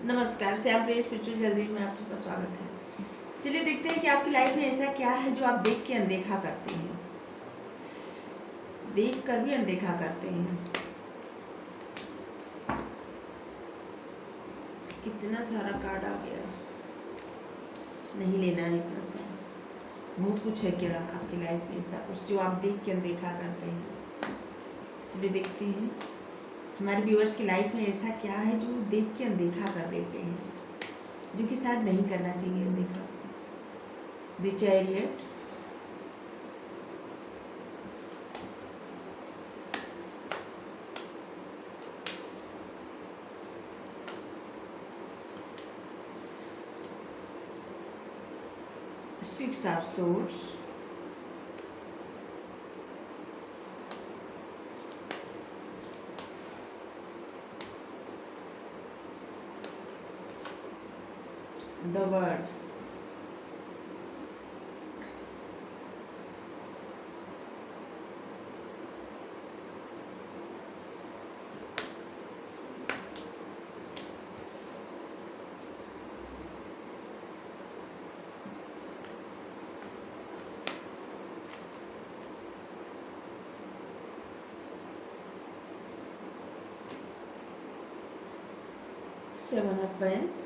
नमस्कार, श्याम प्रिय spiritual jewellery में आप सबका स्वागत है। चलिए देखते हैं कि आपकी लाइफ में ऐसा क्या है जो आप देख के अनदेखा करते हैं, देख कर भी अनदेखा करते हैं। इतना सारा कार्ड आ गया, नहीं लेना है इतना सारा। बहुत कुछ है क्या आपकी लाइफ में ऐसा कुछ जो आप देख के अनदेखा करते हैं। चलिए देखते हैं हमारे व्यूअर्स की लाइफ में ऐसा क्या है जो देख के अनदेखा कर देते हैं, जो कि शायद नहीं करना चाहिए अनदेखा। The chariot, Six of Swords, the World, Seven of Wands,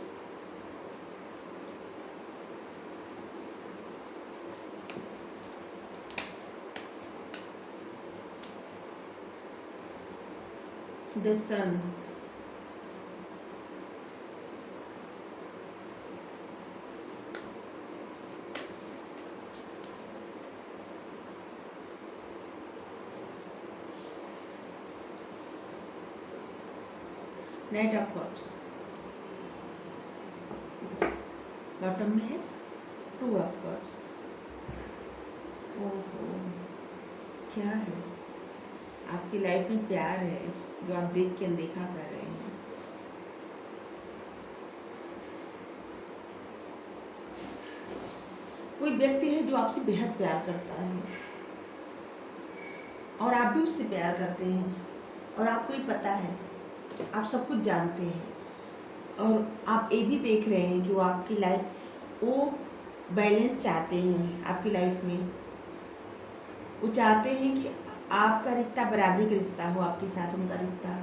the Sun, Knight of Cups, bottom में है Two of Cups। ओहो, क्या है आपकी लाइफ में? प्यार है जो आप देख के अनदेखा कर रहे हैं। कोई व्यक्ति है जो आपसे बेहद प्यार करता है और आप भी उससे प्यार करते हैं, और आपको ये पता है, आप सब कुछ जानते हैं, और आप ये भी देख रहे हैं कि वो आपकी लाइफ, वो बैलेंस चाहते हैं आपकी लाइफ में। वो चाहते हैं कि आपका रिश्ता बराबरी का रिश्ता हो, आपके साथ उनका रिश्ता,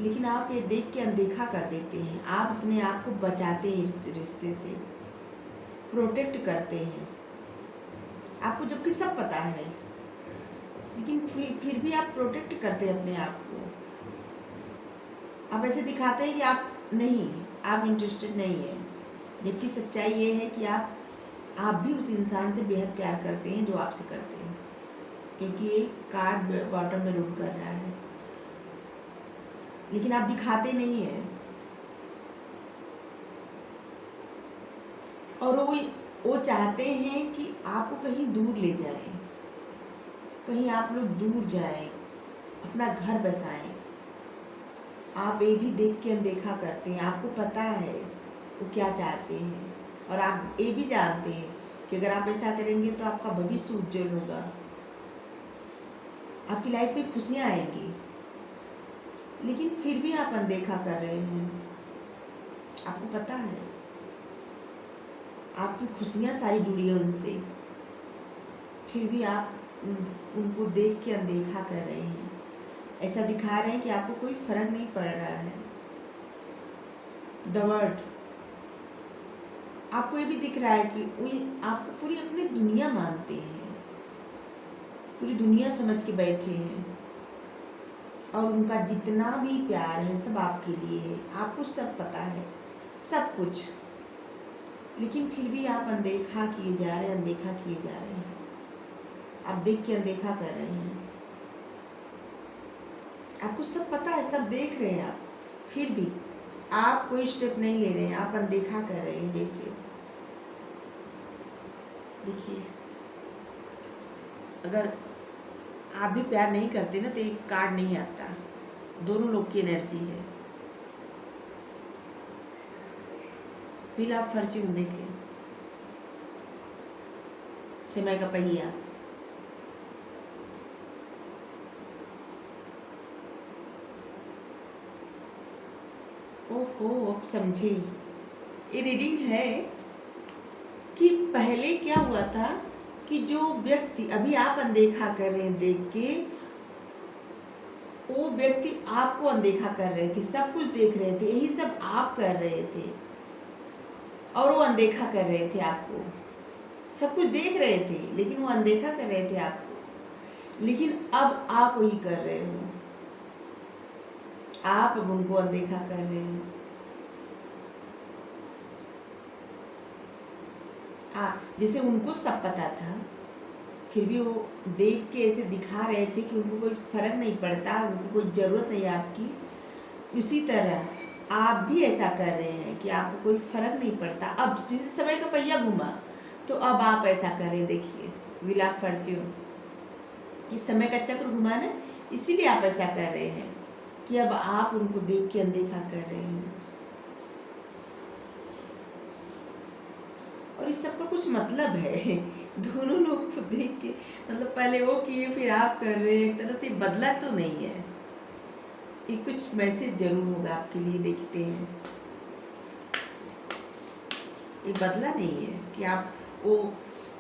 लेकिन आप ये देख के अनदेखा कर देते हैं। आप अपने आप को बचाते हैं, इस रिश्ते से प्रोटेक्ट करते हैं, आपको जबकि सब पता है, लेकिन फिर भी आप प्रोटेक्ट करते हैं अपने आप को। आप ऐसे दिखाते हैं कि आप इंटरेस्टेड नहीं है, जबकि सच्चाई ये है कि आप भी उस इंसान से बेहद प्यार करते हैं जो आपसे करते हैं, क्योंकि ये कार्ड बॉटम में रूल कर रहा है, लेकिन आप दिखाते नहीं हैं। और वो चाहते हैं कि आपको कहीं दूर ले जाएं, कहीं आप लोग दूर जाएं, अपना घर बसाएं। आप ये भी देख के अनदेखा करते हैं। आपको पता है वो क्या चाहते हैं, और आप ये भी जानते हैं कि अगर आप ऐसा करेंगे तो आपका भविष्य उज्जवल होगा, आपकी लाइफ में खुशियाँ आएंगी, लेकिन फिर भी आप अनदेखा कर रहे हैं। आपको पता है आपकी खुशियाँ सारी जुड़ी है उनसे, फिर भी आप उनको देख के अनदेखा कर रहे हैं। ऐसा दिखा रहे हैं कि आपको कोई फर्क नहीं पड़ रहा है। द वर्ल्ड, आपको ये भी दिख रहा है कि वो आपको पूरी अपनी दुनिया मानते हैं, पूरी दुनिया समझ के बैठे हैं, और उनका जितना भी प्यार है सब आपके लिए है। आपको सब पता है, सब कुछ, लेकिन फिर भी आप अनदेखा किए जा रहे हैं, अनदेखा किए जा रहे हैं। आप देख के अनदेखा कर रहे हैं। आपको सब पता है, सब देख रहे हैं आप, फिर भी आप कोई स्टेप नहीं ले रहे हैं, आप अनदेखा कर रहे हैं। जैसे देखिए, अगर आप भी प्यार नहीं करते ना तो एक कार्ड नहीं आता। दोनों लोग की एनर्जी है। व्हील ऑफ फॉर्च्यून देखिए, समय का पहिया, ओहो, अब समझे। ये रीडिंग है कि पहले क्या हुआ था कि जो व्यक्ति अभी आप अनदेखा कर रहे हैं देख के, वो व्यक्ति आपको अनदेखा कर रहे थे, सब कुछ देख रहे थे, यही सब आप कर रहे थे और वो अनदेखा कर रहे थे आपको। सब कुछ देख रहे थे लेकिन वो अनदेखा कर रहे थे आपको। लेकिन अब आप वही कर रहे हो, आप अब उनको अनदेखा कर रहे हो। जैसे उनको सब पता था, फिर भी वो देख के ऐसे दिखा रहे थे कि उनको कोई फर्क नहीं पड़ता, उनको कोई ज़रूरत नहीं आपकी। उसी तरह आप भी ऐसा कर रहे हैं कि आपको कोई फर्क नहीं पड़ता। अब जिस समय का पहिया घुमा तो अब आप ऐसा कर रहे हैं। देखिए, व्हील ऑफ फॉर्च्यून, इस समय का चक्र घुमा ना, इसीलिए आप ऐसा कर रहे हैं कि अब आप उनको देख के अनदेखा कर रहे हैं। और इस सब का कुछ मतलब है, दोनों लोग को देख के, मतलब पहले वो किए फिर आप कर रहे हैं, एक तरह से बदला तो नहीं है। ये कुछ मैसेज जरूर होगा आपके लिए, देखते हैं। ये बदला नहीं है कि आप वो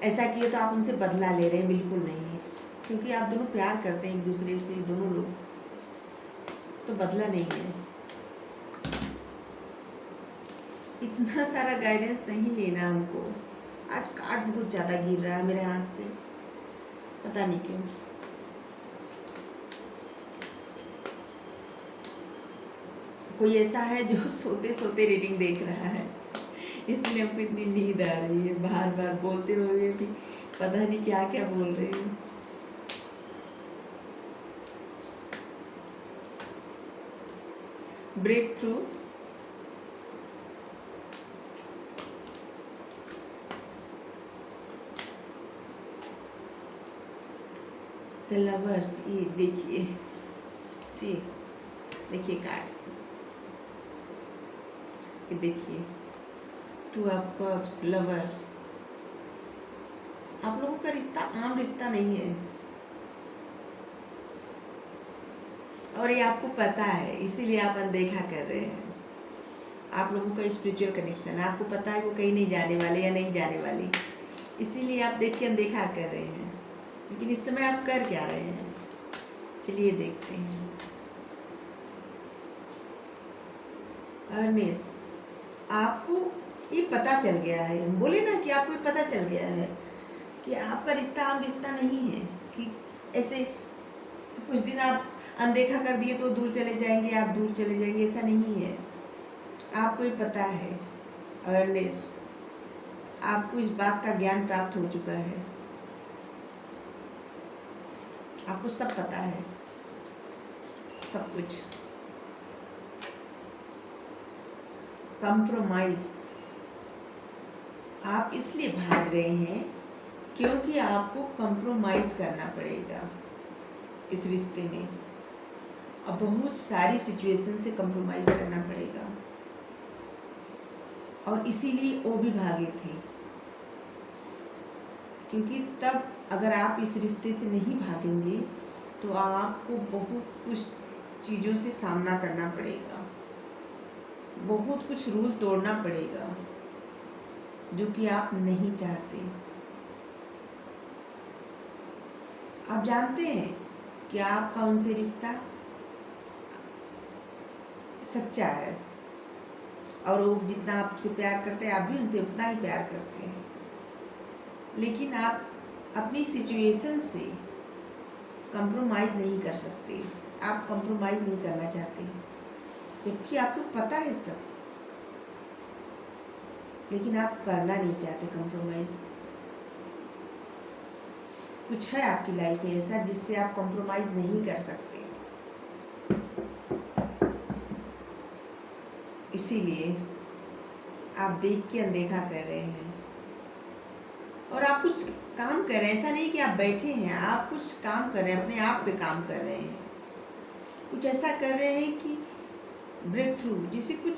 ऐसा किए तो आप उनसे बदला ले रहे हैं, बिल्कुल नहीं है। क्योंकि आप दोनों प्यार करते हैं एक दूसरे से, दोनों लोग, तो बदला नहीं है। इतना सारा गाइडेंस नहीं लेना हमको। आज कार्ड बहुत ज़्यादा गिर रहा है मेरे हाथ से, पता नहीं क्यों। कोई ऐसा है जो सोते सोते रीडिंग देख रहा है, इसलिए हमको इतनी नींद आ रही है। बार बार बोलते हुए भी पता नहीं क्या क्या बोल रही हूँ। Breakthrough, the lovers. ये देखिए, सी, देखिए कार्ड, ये देखिए, टू ऑफ कप्स, लवर्स। आप लोगों का रिश्ता आम रिश्ता नहीं है और ये आपको पता है, इसीलिए आप अनदेखा कर रहे हैं। आप लोगों का स्पिरिचुअल कनेक्शन, आपको पता है वो कहीं नहीं जाने वाले या नहीं जाने वाले, इसीलिए आप देख के अनदेखा कर रहे हैं। लेकिन इस समय आप कर क्या रहे हैं, चलिए देखते हैं। अर्नेस, आपको ये पता चल गया है, बोले ना कि आपको ये पता चल गया है कि आपका रिश्ता आम रिश्ता नहीं है। कि ऐसे कुछ दिन आप अनदेखा कर दिए तो दूर चले जाएंगे, आप दूर चले जाएंगे, ऐसा नहीं है। आपको ये पता है, अवेयरनेस, आपको इस बात का ज्ञान प्राप्त हो चुका है, आपको सब पता है, सब कुछ। कंप्रोमाइज, आप इसलिए भाग रहे हैं क्योंकि आपको कंप्रोमाइज करना पड़ेगा इस रिश्ते में। अब बहुत सारी सिचुएशन से कंप्रोमाइज करना पड़ेगा और इसीलिए वो भी भागे थे। क्योंकि तब अगर आप इस रिश्ते से नहीं भागेंगे तो आपको बहुत कुछ चीज़ों से सामना करना पड़ेगा, बहुत कुछ रूल तोड़ना पड़ेगा जो कि आप नहीं चाहते। आप जानते हैं कि आपका उनसे रिश्ता सच्चा है और वो जितना आपसे प्यार करते हैं आप भी उनसे उतना ही प्यार करते हैं। लेकिन आप अपनी सिचुएशन से कंप्रोमाइज़ नहीं कर सकते, आप कंप्रोमाइज़ नहीं करना चाहते क्योंकि आपको पता है सब, लेकिन आप करना नहीं चाहते कंप्रोमाइज़। कुछ है आपकी लाइफ में ऐसा जिससे आप कंप्रोमाइज़ नहीं कर सकते, इसीलिए आप देख के अनदेखा कर रहे हैं और आप कुछ काम कर रहे हैं। ऐसा नहीं कि आप बैठे हैं, आप कुछ काम कर रहे हैं, अपने आप पे काम कर रहे हैं। कुछ ऐसा कर रहे हैं कि ब्रेक थ्रू, जिसे कुछ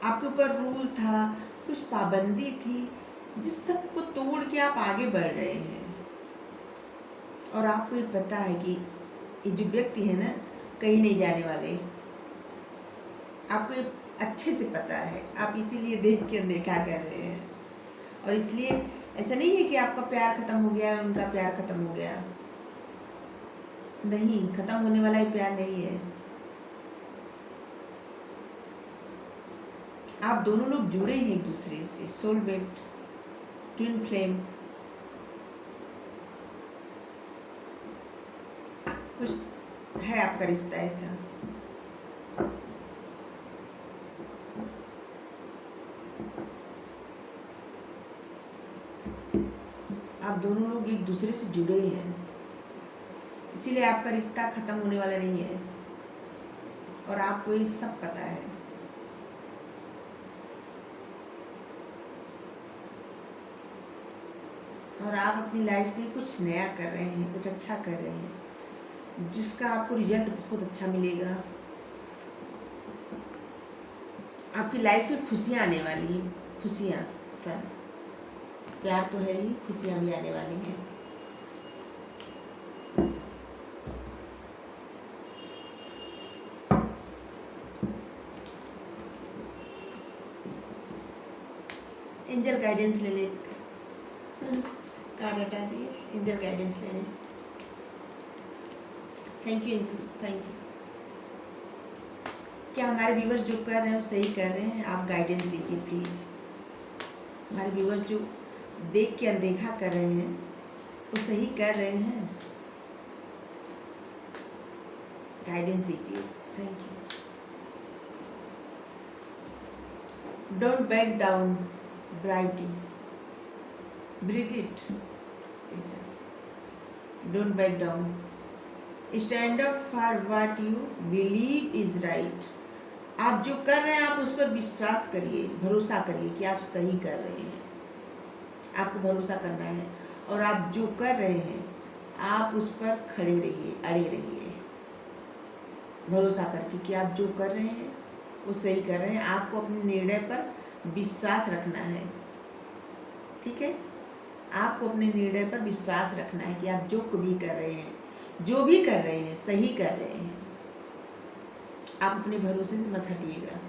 आपके ऊपर रूल था, कुछ पाबंदी थी, जिस सब को तोड़ के आप आगे बढ़ रहे हैं। और आपको ये पता है कि ये जो व्यक्ति है ना, कहीं नहीं जाने वाले, आपको ये अच्छे से पता है, आप इसीलिए देख के देखा कर रहे हैं। और इसलिए ऐसा नहीं है कि आपका प्यार खत्म हो गया है, उनका प्यार खत्म हो गया, नहीं, खत्म होने वाला ही प्यार नहीं है। आप दोनों लोग जुड़े हैं एक दूसरे से, सोलमेट, ट्विन फ्लेम, कुछ है आपका रिश्ता ऐसा। आप दोनों लोग एक दूसरे से जुड़े हैं, इसीलिए आपका रिश्ता खत्म होने वाला नहीं है, और आपको ये सब पता है। और आप अपनी लाइफ में कुछ नया कर रहे हैं, कुछ अच्छा कर रहे हैं, जिसका आपको रिजल्ट बहुत अच्छा मिलेगा। आपकी लाइफ में खुशियाँ आने वाली हैं, खुशियाँ सब, प्यार तो है ही, खुशियाँ भी आने वाली हैं। एंजल गाइडेंस ले ले, कार्ड हटा दिए, एंजल गाइडेंस ले लीजिए। Thank you angel, thank you. क्या हमारे व्यूवर्स जो कर रहे हैं वो सही कर रहे हैं? आप गाइडेंस दीजिए प्लीज़। हमारे व्यूवर्स जो देख के अनदेखा कर रहे हैं वो सही कर रहे हैं? गाइडेंस दीजिए, thank you. Don't back down Brigitte, don't back down, stand up for what you believe is right. आप जो कर रहे हैं आप उस पर विश्वास करिए, भरोसा करिए कि आप सही कर रहे हैं। आपको भरोसा करना है, और आप जो कर रहे हैं आप उस पर खड़े रहिए, अड़े रहिए, भरोसा करके कि आप जो कर रहे हैं वो सही कर रहे हैं। आपको अपने निर्णय पर विश्वास रखना है, ठीक है? आपको अपने निर्णय पर विश्वास रखना है कि आप जो भी कर रहे हैं, जो भी कर रहे हैं, सही कर रहे हैं। आप अपने भरोसे से मत हटिएगा।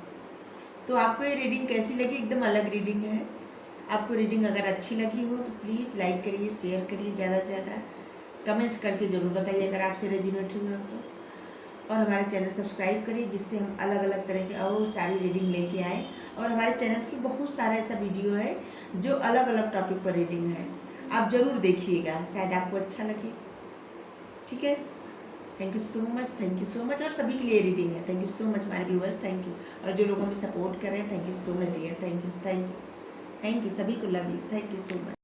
तो आपको ये रीडिंग कैसी लगी? एकदम अलग रीडिंग है। आपको रीडिंग अगर अच्छी लगी हो तो प्लीज़ लाइक करिए, शेयर करिए, ज़्यादा से ज़्यादा कमेंट्स करके ज़रूर बताइए अगर आपसे रेजोनेट हुआ हो तो। और हमारे चैनल सब्सक्राइब करिए, जिससे हम अलग अलग तरह के और सारी रीडिंग लेके आए। और हमारे चैनल पे बहुत सारा ऐसा वीडियो है जो अलग अलग टॉपिक पर रीडिंग है, आप ज़रूर देखिएगा, शायद आपको अच्छा लगे, ठीक है? Thank you so much, thank you so much. और सभी के लिए रीडिंग है। थैंक यू सो मच हमारे व्यूअर्स, थैंक यू। और जो लोग हमें सपोर्ट कर रहे हैं, thank you so much dear, thank you, thank you, thank you. सभी को love you, thank you so much.